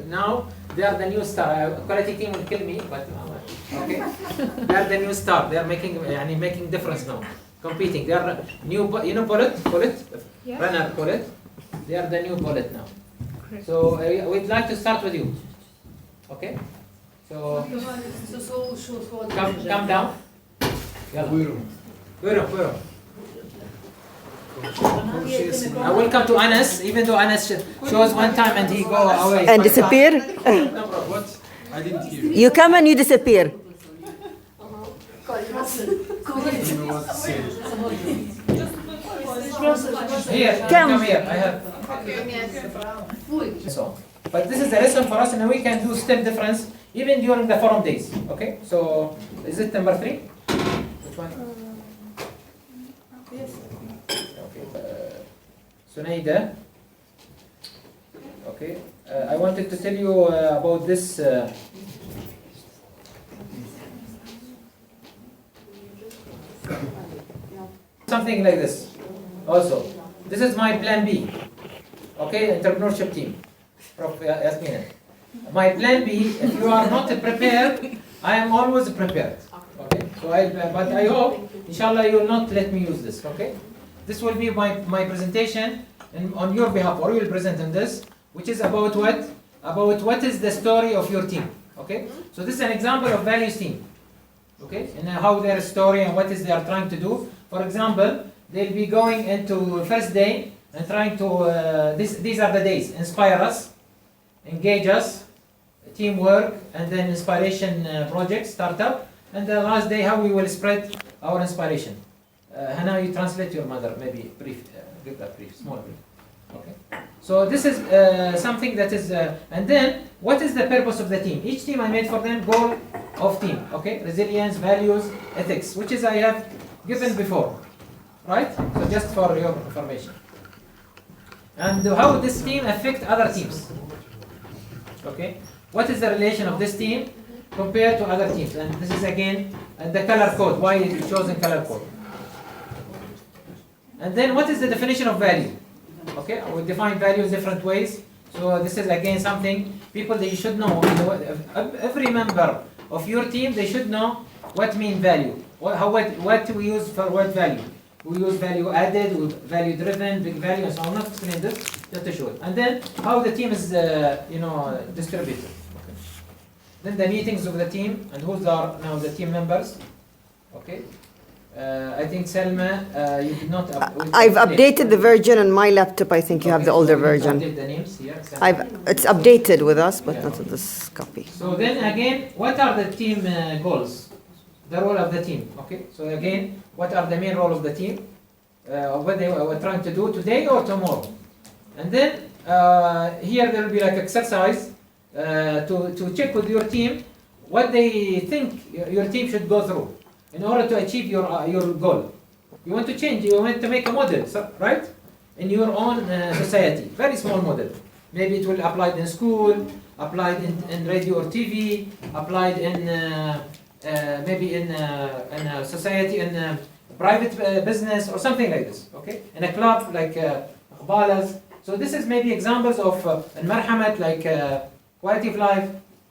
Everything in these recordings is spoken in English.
Now they are the new star. Quality team will kill me, but okay. They are the new star. They are making difference now. Competing. They are new. Bullet. Yeah. Runner bullet. They are the new bullet now. So we'd like to start with you. Okay. So come down. Buyurun. Welcome to Anas, even though Anas shows one time and he go away. And disappear? What? I didn't hear. You come and you disappear. You know what to say. Here, come here. I have. So, but this is a lesson for us, and we can do step difference even during the forum days. Okay. So, is it number 3? Which one? Yes. Okay. Sunaida. Okay. I wanted to tell you about this. Something like this. Also, this is my plan B. Okay, entrepreneurship team. Prof. Yasmina. My plan B. If you are not prepared, I am always prepared. Okay. So but I hope, inshallah, you will not let me use this. Okay. This will be my presentation on your behalf, or you will present on this, which is about what? About what is the story of your team. Okay. So this is an example of values team. Okay, and how their story and what is they are trying to do. For example, they'll be going into first day and trying to, these are the days, inspire us, engage us, teamwork, and then inspiration project, startup, and the last day how we will spread our inspiration. Hannah, you translate your mother, maybe brief, give that brief, small brief. Okay. So this is something that is, and then what is the purpose of the team? Each team I made for them goal of team, okay? Resilience, values, ethics, which is I have given before, right? So just for your information. And how this team affect other teams, okay? What is the relation of this team compared to other teams? And this is again the color code, why it chosen color code. And then what is the definition of value? Okay, I will define values different ways. So this is again something people they should know. Every member of your team they should know what mean value. What we use for what value. We use value added, value driven, big value, and so I'm not explaining this just to show it. And then how the team is distributed. Okay. Then the meetings of the team and who are now the team members. Okay. I think Selma, you did not. I've updated the version on my laptop. I think you have the older version. Update the names here. It's updated with us, but not in this copy. So then again, what are the team goals? The role of the team. Okay. So again, what are the main role of the team? What they were trying to do today or tomorrow? And then here there will be like exercise to check with your team what they think your team should go through in order to achieve your goal. You want to change, you want to make a model, right? In your own society, very small model. Maybe it will apply in school, applied in radio or TV, applied in maybe in a society, in a private business or something like this, okay? In a club like Balas. So this is maybe examples of marhamat, like quality of life.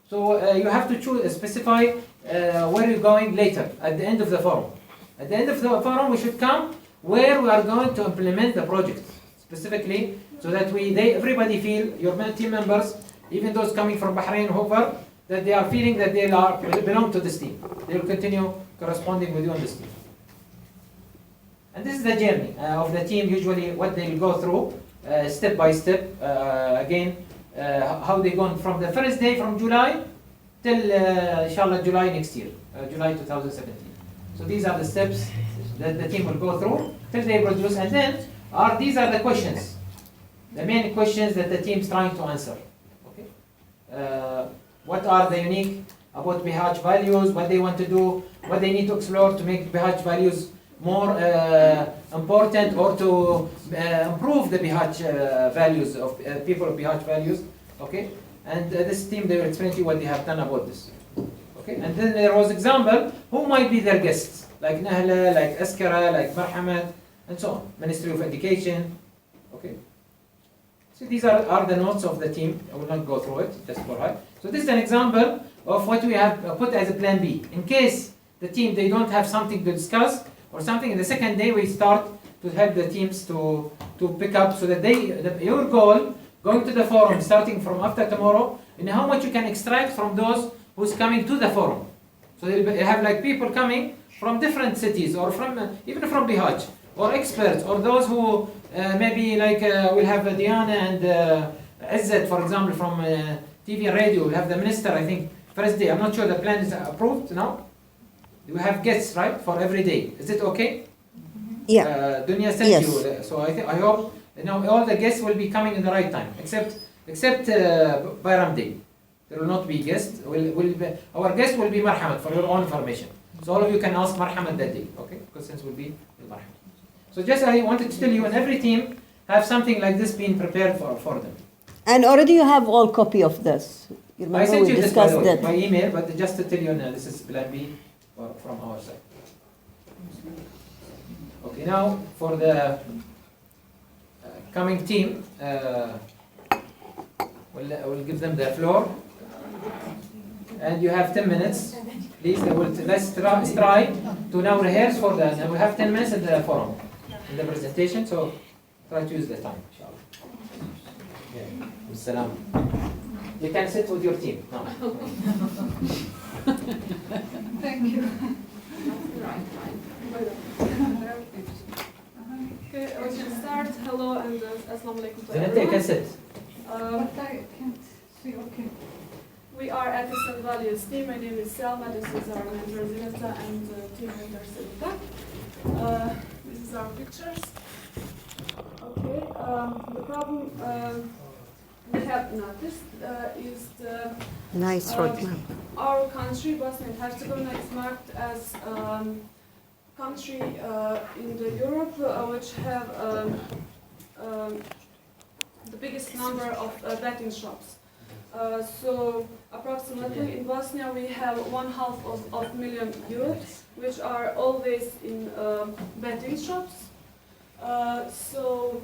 So you have to choose, specify where you're going later, at the end of the forum. At the end of the forum, we should come where we are going to implement the project, specifically, so that everybody feel, your team members, even those coming from Bahrain, whoever, that they are feeling that they belong to this team. They will continue corresponding with you on this team. And this is the journey of the team, usually what they will go through, step by step, again, how they gone from the first day from July till inshallah July next year, July 2017. So these are the steps that the team will go through till they produce, and then these are the questions, the main questions that the team is trying to answer. Okay, what are the unique about Bihac values? What they want to do? What they need to explore to make Bihac values more important, or to improve the Bihac values of people of Bihac values. Okay, and this team, they will explain to you what they have done about this. Okay, and then there was example who might be their guests, like Nahla, like Askara, like Marhamat, and so on. Ministry of Education. Okay, So these are the notes of the team. I will not go through it, just for right. So this is an example of what we have put as a plan B. In case the team, they don't have something to discuss or something, in the second day we start to help the teams to pick up so that your goal, going to the forum starting from after tomorrow, and how much you can extract from those who's coming to the forum. So you have like people coming from different cities or from even from Bihac, or experts, or those who maybe like we'll have Diana and Izzet, for example, from TV and radio. We'll have the minister, I think, first day. I'm not sure the plan is approved now. We have guests, right, for every day. Is it okay? Yeah. Dunya sent Yes. you, so I hope all the guests will be coming in the right time, except Bayram Day. There will not be guests. Our guest will be Marhamat, for your own information. So all of you can ask Marhamat that day, okay? Because since we'll be with Marhamat. So just I wanted to tell you, and every team have something like this being prepared for them. And already you have all copy of this. You I remember sent we you this by, discussed the way, that. by email, but just to tell you, this is plan B from our side. Okay, now for the coming team, we'll give them the floor. And you have 10 minutes. Please, let's try to now rehearse for that. And we have 10 minutes in the forum, in the presentation, so try to use the time, inshallah. Yeah. Salam. You can sit with your team. No. Thank you. Okay, we can start. Hello and assalamu alaikum to Zanette, you can everyone. sit. But I can't see, okay. We are at the Sun Values team. My name is Selma. This is our mentor Zinata and team mentor Selita. This is our pictures. Okay. The problem we have noticed is the Nice roadmap. our country, Bosnia and Herzegovina, is marked as country in the Europe which have the biggest number of betting shops. So approximately in Bosnia we have 1/2 million youths which are always in betting shops. So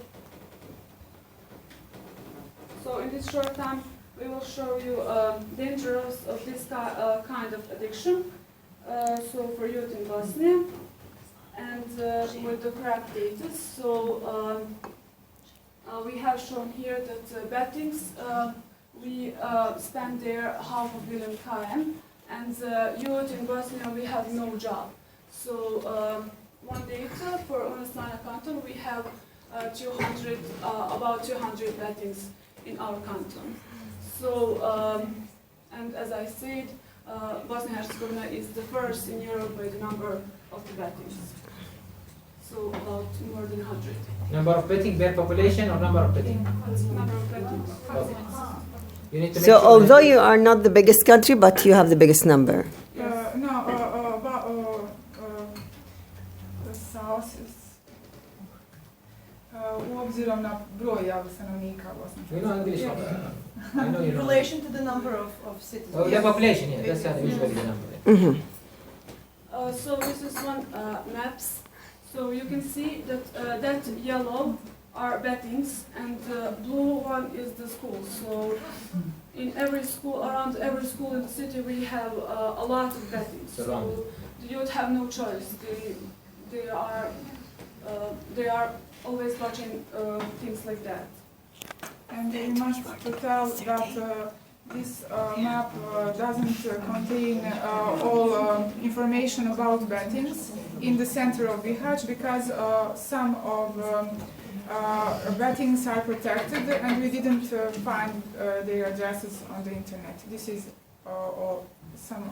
in this short time we will show you dangers of this kind of addiction. So for youth in Bosnia, and with the correct data. So we have shown here that bettings, we spend there 500 million km, and youth in Bosnia we have no job. So one data for Unesana canton we have about 200 bettings in our canton. So and as I said, Bosnia-Herzegovina is the first in Europe by the number of the bettings. So about more than 100. Number of betting per population or number of betting? Number of bettings. Okay. You need to make So sure although that you are not the biggest country, but you have the biggest number. The south is u obzirom na broj stanovnika Bosne. you know English. I know you In know. relation to the number of citizens. Oh, the population, yeah, that's usually the number. Mhm. So this is one maps. So you can see that that yellow are bettings and the blue one is the schools. So in every school, around every school in the city, we have a lot of bettings. So the youth have no choice. They are always watching things like that. And we must tell that this map doesn't contain all information about bettings in the center of Bihac because some of bettings are protected and we didn't find their addresses on the internet. This is some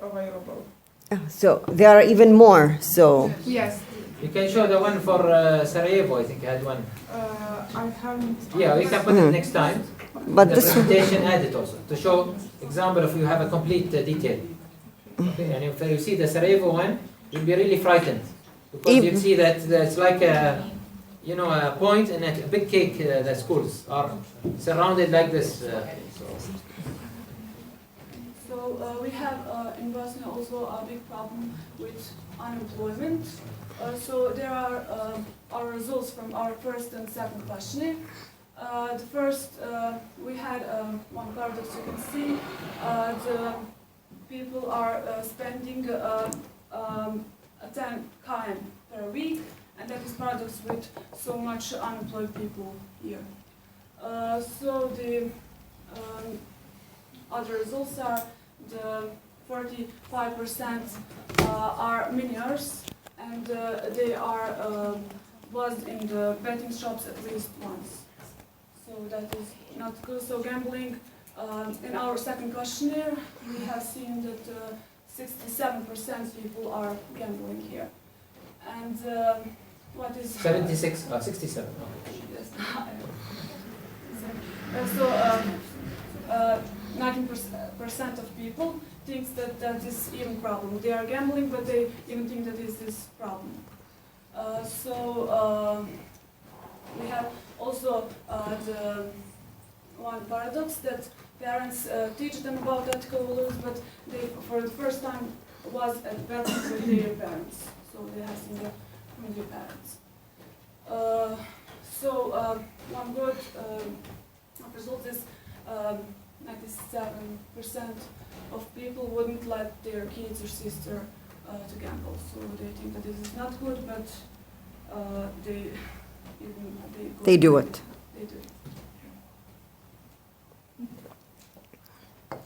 available. So there are even more. So Yes, You can show the one for Sarajevo, I think you had one. I haven't. Yeah, we can put it next time. but The this one, presentation added also, to show example if you have a complete detail. Okay, and if you see the Sarajevo one, you'll be really frightened. Because you see that it's like a, a point and a big cake, the schools are surrounded like this. So we have in Bosnia also a big problem with unemployment. So there are our results from our first and second questionnaire. The first, we had one paradox you can see. The people are spending 10 km per week, and that is paradox with so much unemployed people here. So the other results are the 45% are minors, and they are was in the betting shops at least once. So that is not good. So gambling, in our second questionnaire, we have seen that 67% people are gambling here. And what is 76, 67. Yes. So 19% of people thinks that that is even problem. They are gambling, but they even think that is this problem. We have also the one paradox that parents teach them about ethical values, but they, for the first time, was at betting with their parents. So they have seen the community parents. One good result is 97% of people wouldn't let their kids or sister to gamble. So they think that this is not good, but They do it. They do it.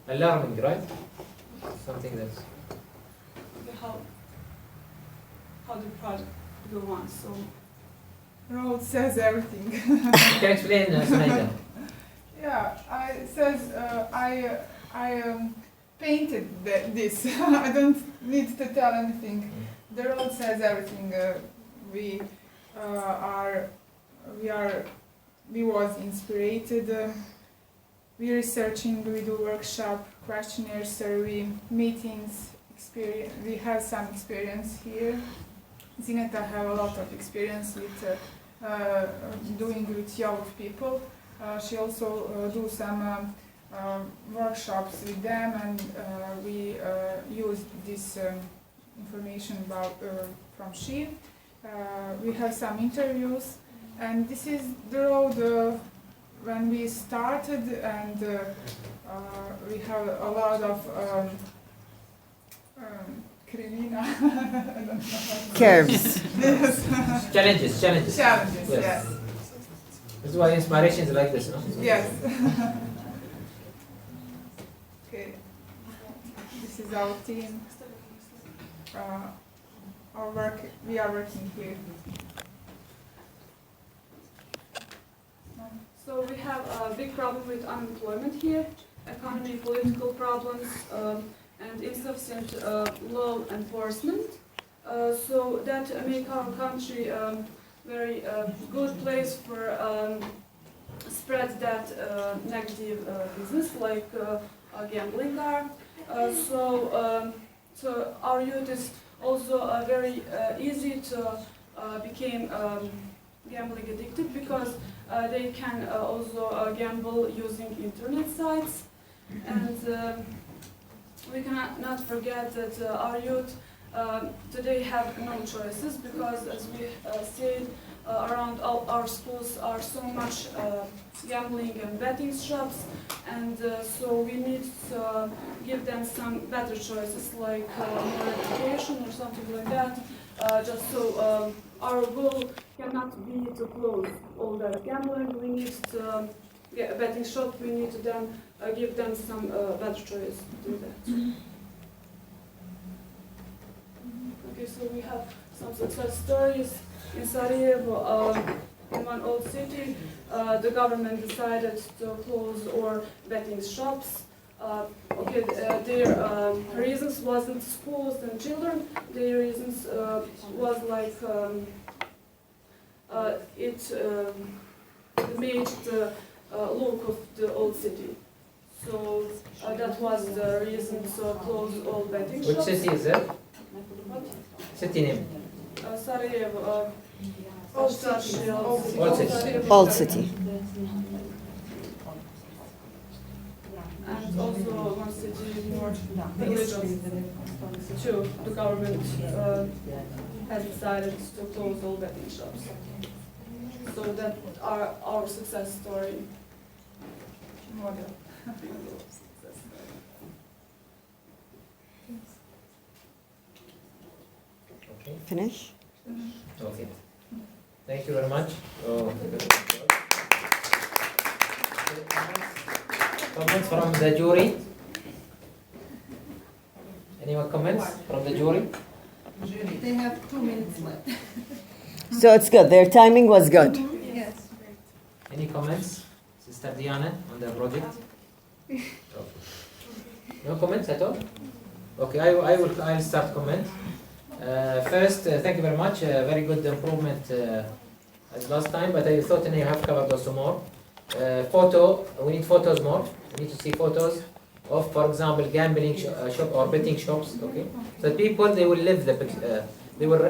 Alarming, right? Something that's... Okay, how the project go on? So Road says everything. You can explain, Smaida. Yeah, I painted this. I don't need to tell anything. The road says everything. We was inspired. We researching. We do workshop, questionnaire, survey, meetings. Experience. We have some experience here. Zineta have a lot of experience with doing with young people. She also do some workshops with them, and we use this information about from she. We have some interviews, and this is the road when we started, and we have a lot of Curves. Challenges. Challenges, Yes. yes. That's why inspiration is like this, no? Yes. Okay. This is our team. Our work. We are working here. So we have a big problem with unemployment here, economy, political problems, and insufficient law enforcement. So that make our country very good place for spread that negative business like gambling are. So our youth is also very easy to become gambling addicted, because they can also gamble using internet sites, and we cannot not forget that our youth today have no choices, because as we said, around all our schools are so much gambling and betting shops, and so we need to give them some better choices, like more education or something like that, just so our goal cannot be to close all that gambling. We need to get a betting shop, we need to then give them some better choice to do that. Okay, so we have some success stories. In Sarajevo, in one old city, the government decided to close all betting shops. Their reasons wasn't schools and children. Their reasons was like it made the look of the old city. So that was the reason to close all betting shops. Which city is that? What? City name? Sarajevo. Old city. Old city. Old city. And also one city more religious too. The government has decided to close all betting shops. So that are our success story. Model. Success story. Okay. Finish? Okay. Thank you very much. Oh, comments from the jury? Anyone comments from the jury? They have 2 minutes left. So it's good. Their timing was good. Yes. Any comments, Sister Diana, on the project? No comments at all? Okay, I'll start comment. First, thank you very much. Very good improvement as last time, but I thought I have covered also more. Photo, we need photos more. We need to see photos of, for example, gambling shop or betting shops. Okay, so people they will live the they will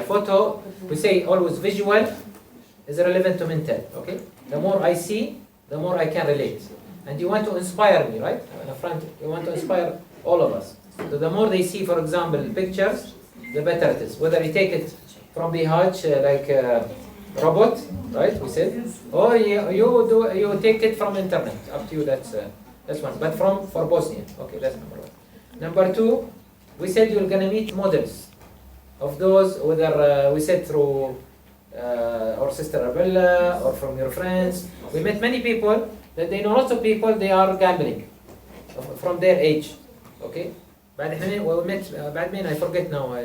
photo. We say always visual is relevant to mental. Okay, the more I see, the more I can relate. And you want to inspire me, right? In the front, you want to inspire all of us. So the more they see, for example, pictures, the better it is. Whether you take it from Bihac, like robot, right? We said, or you take it from internet. Up to you. That's one. But for Bosnia, okay, that's number one. Number two, we said you're gonna meet models of those, whether we said through our sister Abella or from your friends. We met many people that they know lots of people. They are gambling from their age. Okay. بعدين we met بعدين I forget now.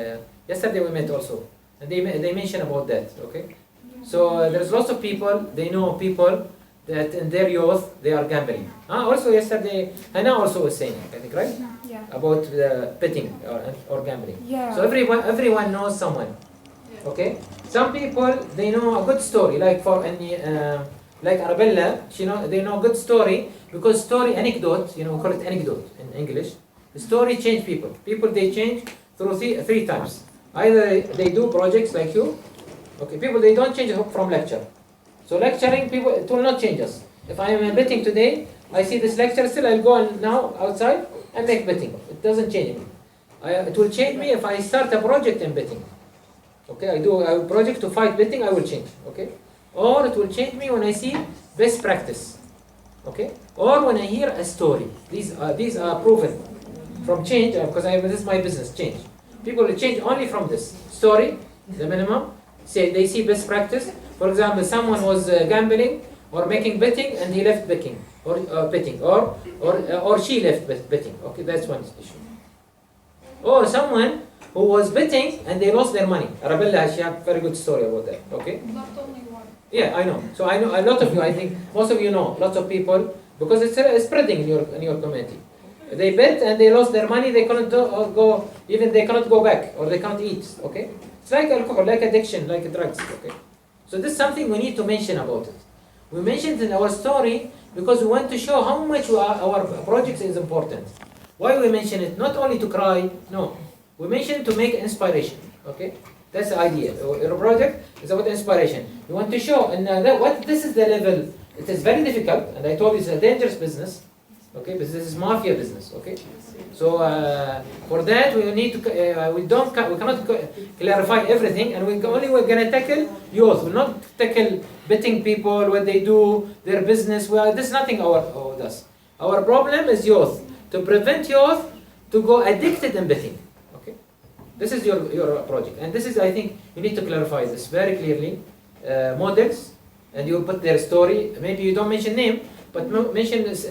Yesterday we met also, and they mentioned about that. Okay. So there's lots of people. They know people that in their youth they are gambling. Also yesterday Hannah also was saying, I think, right? Yeah. About betting or gambling. Yeah. So everyone knows someone. Okay. Some people they know a good story, like for any like Arabella, they know a good story because story anecdote. We call it anecdote in English. The story change people. People they change through three times. Either they do projects like you. Okay. People they don't change from lecture. So lecturing people, it will not change us. If I am betting today, I see this lecture, still I'll go now outside and make betting. It doesn't change me. It will change me if I start a project in betting. Okay, I do a project to fight betting, I will change. Okay, or it will change me when I see best practice. Okay, or when I hear a story. These are proven from change because this is my business. Change. People will change only from this story, the minimum. Say they see best practice. For example, someone was gambling or making betting and he left betting or betting or she left betting. Okay, that's one issue. Or someone who was betting and they lost their money. Arabella, she has a very good story about that. Okay. Not only one. Yeah, I know. So I know a lot of you. I think most of you know lots of people because it's spreading in your community. They bet and they lost their money. They cannot go. Even they cannot go back or they can't eat. Okay. It's like alcohol, like addiction, like drugs. Okay. So this is something we need to mention about it. We mentioned in our story because we want to show how much our project is important. Why we mention it? Not only to cry, no. We mention it to make inspiration. Okay, that's the idea. Your project is about inspiration. We want to show, and this is the level. It is very difficult, and I told you it's a dangerous business. Okay, because this is mafia business. Okay, so for that we need to we cannot clarify everything, and we're gonna tackle youth. We're not tackle betting people, what they do, their business. This is nothing with us. Our problem is youth. To prevent youth to go addicted in betting. Okay, this is your project, and this is, I think you need to clarify this very clearly. Models, and you put their story. Maybe you don't mention name, but mention this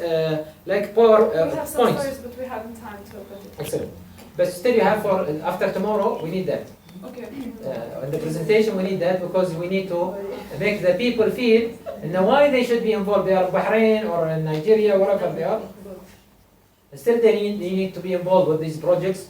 like power We have some points. stories, but we haven't time to put it. Excellent. But still, you have for after tomorrow. We need that. Okay. In the presentation, we need that because we need to make the people feel and know why they should be involved. They are Bahrain or in Nigeria, wherever they are. Still, they need to be involved with these projects.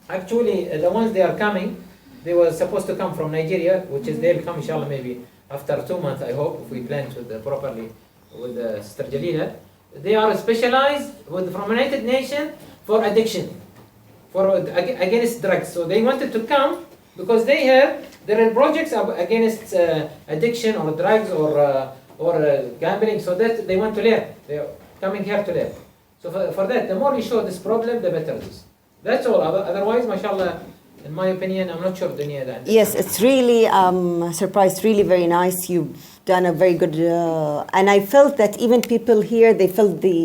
Actually, the ones they are coming, they were supposed to come from Nigeria, which is they'll come inshallah maybe after 2 months. I hope if we plan properly with Sister Jalila. They are specialized from United Nations for addiction, against drugs. So they wanted to come because they have their projects are against addiction or drugs or gambling. So that they want to learn. They are coming here to learn. So for that, the more you show this problem, the better it is. That's all. Otherwise, mashallah, In my opinion, I'm not sure Dunya that. Yes, it's really surprised, really very nice. You've done a very good, and I felt that even people here, they felt the